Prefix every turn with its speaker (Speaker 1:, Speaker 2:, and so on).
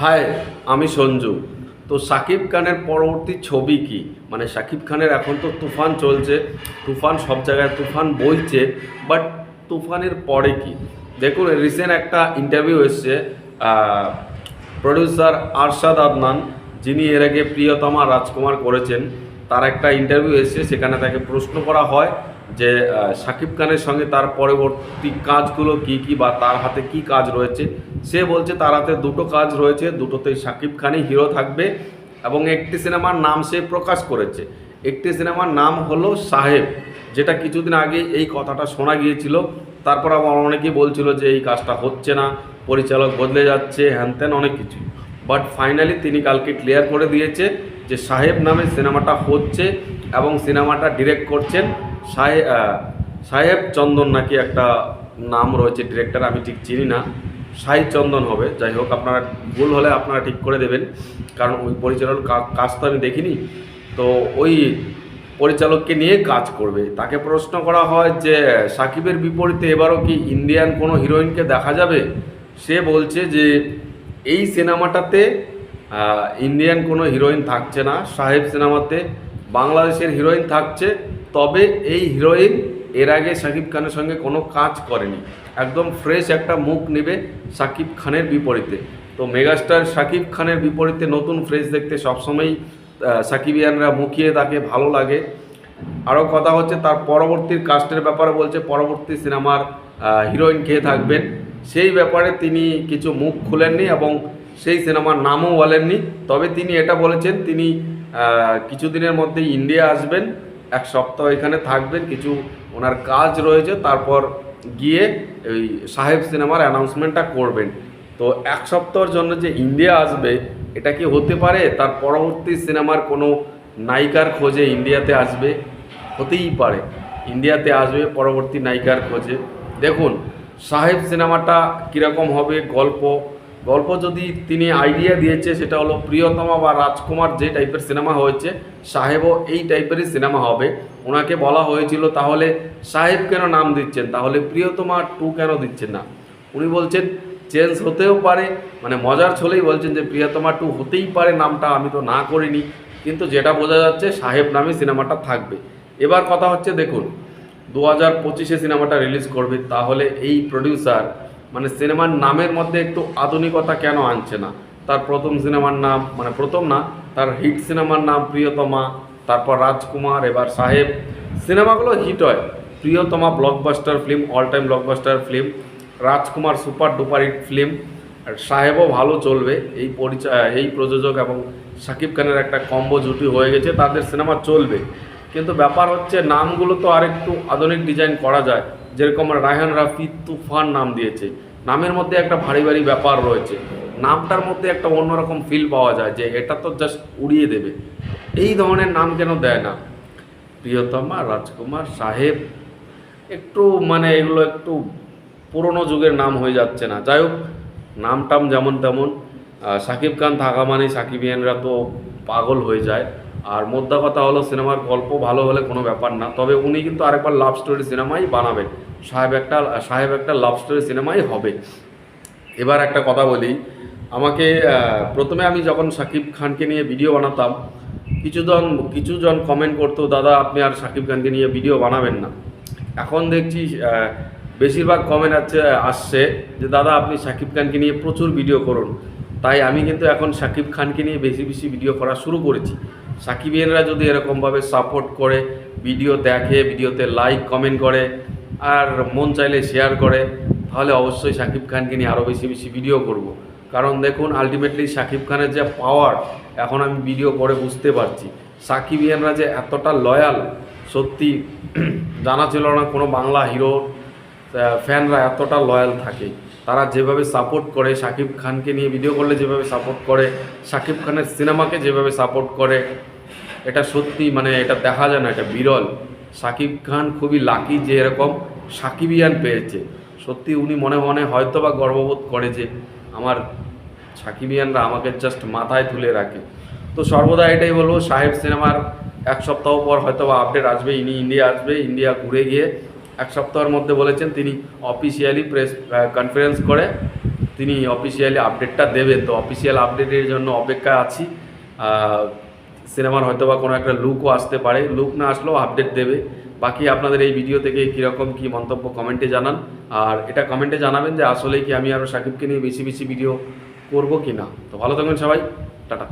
Speaker 1: High, আমি সঞ্জু। তো শাকিব খানের পরবর্তী ছবি কি? মানে শাকিব খানের এখন তো তুফান চলছে, তুফান সব জায়গায় তুফান বইছে, বাট তুফানের পরে কি? দেখুন, রিসেন্ট একটা ইন্টারভিউ এসছে প্রডিউসার আরশাদ আদনান, যিনি এর আগে প্রিয়তমা রাজকুমার করেছেন, তার একটা ইন্টারভিউ এসছে। সেখানে তাকে প্রশ্ন করা হয় যে শাকিব খানের সঙ্গে তার পরবর্তী কাজগুলো কি কি, বা তার হাতে কি কাজ রয়েছে। সে বলছে তার হাতে দুটো কাজ রয়েছে, দুটোতেই শাকিব খানই হিরো থাকবে, এবং একটি সিনেমার নাম সে প্রকাশ করেছে। একটি সিনেমার নাম হলো সাহেব, যেটা কিছুদিন আগে এই কথাটা শোনা গিয়েছিল। তারপর আবার অনেকেই বলছিল যে এই কাজটা হচ্ছে না, পরিচালক বদলে যাচ্ছে, হ্যান ত্যান অনেক কিছু। বাট ফাইনালি তিনি কালকে ক্লিয়ার করে দিয়েছে যে সাহেব নামে সিনেমাটা হচ্ছে, এবং সিনেমাটা ডিরেক্ট করছেন সাহেব চন্দন নাকি একটা নাম রয়েছে ডিরেক্টর, আমি ঠিক চিনি না। সাহিব চন্দন হবে, যাই হোক, আপনারা ভুল হলে আপনারা ঠিক করে দেবেন, কারণ ওই পরিচালক কাজ তো আমি দেখিনি। তো ওই পরিচালককে নিয়ে কাজ করবে। তাকে প্রশ্ন করা হয় যে সাকিবের বিপরীতে এবারও কি ইন্ডিয়ান কোনো হিরোইনকে দেখা যাবে। সে বলছে যে এই সিনেমাটাতে ইন্ডিয়ান কোনো হিরোইন থাকছে না, সাহেব সিনেমাতে বাংলাদেশের হিরোইন থাকছে। তবে এই হিরোইন এর আগে শাকিব খানের সঙ্গে কোনো কাজ করেনি, একদম ফ্রেশ একটা মুখ নেবে শাকিব খানের বিপরীতে। তো মেগাস্টার শাকিব খানের বিপরীতে নতুন ফ্রেশ দেখতে সবসময়ই সাকিবিয়ানরা মুখিয়ে তাকে, ভালো লাগে। আরও কথা হচ্ছে তার পরবর্তীর কাস্টের ব্যাপারে বলছে, পরবর্তী সিনেমার হিরোইন কে থাকবেন সেই ব্যাপারে তিনি কিছু মুখ খুলেননি, এবং সেই সিনেমার নামও বলেননি। তবে তিনি এটা বলেছেন তিনি কিছুদিনের মধ্যেই ইন্ডিয়া আসবেন, এক সপ্তাহ এখানে থাকবেন, কিছু ওনার কাজ রয়েছে, তারপর গিয়ে ওই সাহেব সিনেমার অ্যানাউন্সমেন্টটা করবেন। তো এক সপ্তাহের জন্য যে ইন্ডিয়া আসবে, এটা কি হতে পারে তার পরবর্তী সিনেমার কোনো নায়িকার খোঁজে ইন্ডিয়াতে আসবে? হতেই পারে, ইন্ডিয়াতে আসবে পরবর্তী নায়িকার খোঁজে। দেখুন, সাহেব সিনেমাটা কীরকম হবে, গল্প গল্প যদি তিনি আইডিয়া দিয়েছে সেটা হলো প্রিয়তমা বা রাজকুমার যে টাইপের সিনেমা হয়েছে, সাহেবও এই টাইপেরই সিনেমা হবে। ওনাকে বলা হয়েছিল তাহলে সাহেব কেন নাম দিচ্ছেন, তাহলে প্রিয়তমা 2 কেন দিচ্ছেন না? উনি বলছেন চেঞ্জ হতেও পারে, মানে মজার ছলেই বলছেন যে প্রিয়তমা 2 হতেই পারে, নামটা আমি তো না করিনি, কিন্তু যেটা বোঝা যাচ্ছে সাহেব নামে সিনেমাটা থাকবে। এবার কথা হচ্ছে, দেখুন 2025-এ সিনেমাটা রিলিজ করবে, তাহলে এই প্রডিউসার মানে সিনেমার নামের মধ্যে একটু আধুনিকতা কেন আনছে না? তার প্রথম সিনেমার নাম, মানে প্রথম না, তার হিট সিনেমার নাম প্রিয়তমা, তারপর রাজকুমার, এবার সাহেব। সিনেমাগুলো হিট হয়, Priyatama blockbuster film, all time blockbuster film, Rajkumar super duper hit film, আর সাহেবও ভালো চলবে। এই প্রযোজক এবং শাকিব খানের একটা কম্বো জুটি হয়ে গেছে, তাদের সিনেমা চলবে। কিন্তু ব্যাপার হচ্ছে নামগুলো তো আরেকটু আধুনিক ডিজাইন করা যায়, যেরকম রায়হান রাফি তুফান নাম দিয়েছে, নামের মধ্যে একটা ভারী ভারী ব্যাপার রয়েছে, নামটার মধ্যে একটা অন্যরকম ফিল পাওয়া যায় যে এটা তো জাস্ট উড়িয়ে দেবে। এই ধরনের নাম কেন দেয় না? প্রিয়তমা, রাজকুমার, সাহেব, একটু মানে এগুলো একটু পুরনো যুগের নাম হয়ে যাচ্ছে না? যাই হোক, নাম টাম যেমন তেমন, শাকিব খান থাকা মানে সাকিবিয়ানরা তো পাগল হয়ে যায়। আর মোদ্দা কথা হলো সিনেমার গল্প ভালো হলে কোনো ব্যাপার না, তবে উনি কিন্তু আরেকবার লাভ স্টোরি সিনেমাই বানাবেন। সাহেব একটা লাভ স্টোরি সিনেমাই হবে। এবার একটা কথা বলি, আমাকে প্রথমে আমি যখন শাকিব খানকে নিয়ে ভিডিও বানাতাম, কিছুজন কমেন্ট করতো, দাদা আপনি আর শাকিব খানকে নিয়ে ভিডিও বানাবেন না। এখন দেখছি বেশিরভাগ কমেন্ট আসছে যে দাদা আপনি শাকিব খানকে নিয়ে প্রচুর ভিডিও করুন। তাই আমি কিন্তু এখন শাকিব খানকে নিয়ে বেশি বেশি ভিডিও করা শুরু করেছি। সাকিবিয়ানরা যদি এরকমভাবে সাপোর্ট করে, ভিডিও দেখে, ভিডিওতে লাইক কমেন্ট করে, আর মন চাইলে শেয়ার করে, তাহলে অবশ্যই শাকিব খানকে নিয়ে আরও বেশি বেশি ভিডিও করব। কারণ দেখুন, আলটিমেটলি শাকিব খানের যে পাওয়ার এখন আমি ভিডিও করে বুঝতে পারছি। সাকিবিয়ানরা যে এতটা লয়াল, সত্যি জানা ছিল না কোনো বাংলা হিরো ফ্যানরা এতটা লয়াল থাকে। তারা যেভাবে সাপোর্ট করে, শাকিব খানকে নিয়ে ভিডিও করলে যেভাবে সাপোর্ট করে, শাকিব খানের সিনেমাকে যেভাবে সাপোর্ট করে, এটা সত্যি মানে এটা দেখা যায় না, এটা বিরল। শাকিব খান খুবই লাকি যে এরকম সাকিবিয়ান পেয়েছে। সত্যি উনি মনে মনে হয়তো বা গর্ববোধ করে যে আমার সাকিবিয়ানরা আমাকে জাস্ট মাথায় তুলে রাখে। তো সর্বদা এটাই বলবো, সাহেব সিনেমার এক সপ্তাহ পর হয়তো বা আপডেট আসবে, ইনি ইন্ডিয়া আসবে, ইন্ডিয়া ঘুরে গিয়ে এক সপ্তাহের মধ্যে বলেছেন তিনি অফিসিয়ালি প্রেস কনফারেন্স করে তিনি অফিসিয়ালি আপডেটটা দেবেন। তো অফিসিয়াল আপডেটের জন্য অপেক্ষায় আছি। সিনেমার হয়তো বা কোনো একটা লুকও আসতে পারে, লুক না আসলেও আপডেট দেবে। বাকি আপনাদের এই ভিডিও থেকে কীরকম কী মন্তব্য কমেন্টে জানান, আর এটা কমেন্টে জানাবেন যে আসলে কি আমি আরও শাকিবকে নিয়ে বেশি বেশি ভিডিও করব কি না। তো ভালো থাকবেন সবাই, টাটা।